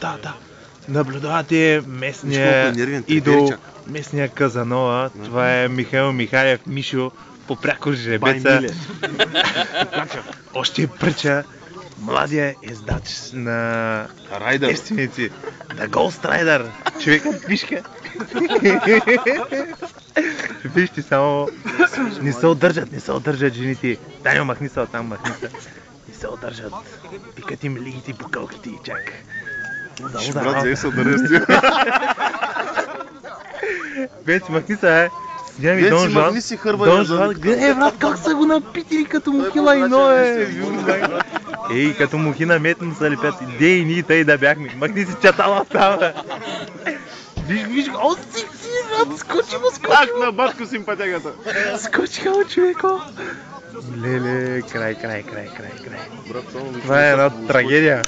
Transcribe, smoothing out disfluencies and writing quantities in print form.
Да. Наблюдавате местния идол, местния Казанова. Това е Михаил Михалев, Мишо, попряко жребеца. Още пръча. Младия издач на естеници. The Ghost Rider. Човекът пишка. Вижте само. Не се удържат жените. Таню, махни се оттам, Не се удържат. Пикат им лигите по кълките и чак. Брат, зей се удържи. Вече махни се, Снями Дон Жуан. Махни си хървания. Брат, как са го напитили като мухила и ное. Ей, като мухи на метно са лепят. Де и ние тъй да бяхме. Махни си чатала там. Виж, о, си, брат, скочи му. Ах, на башко симпатягата. Скочи му, човеко. Леле, край. Брат, Това е една трагедия.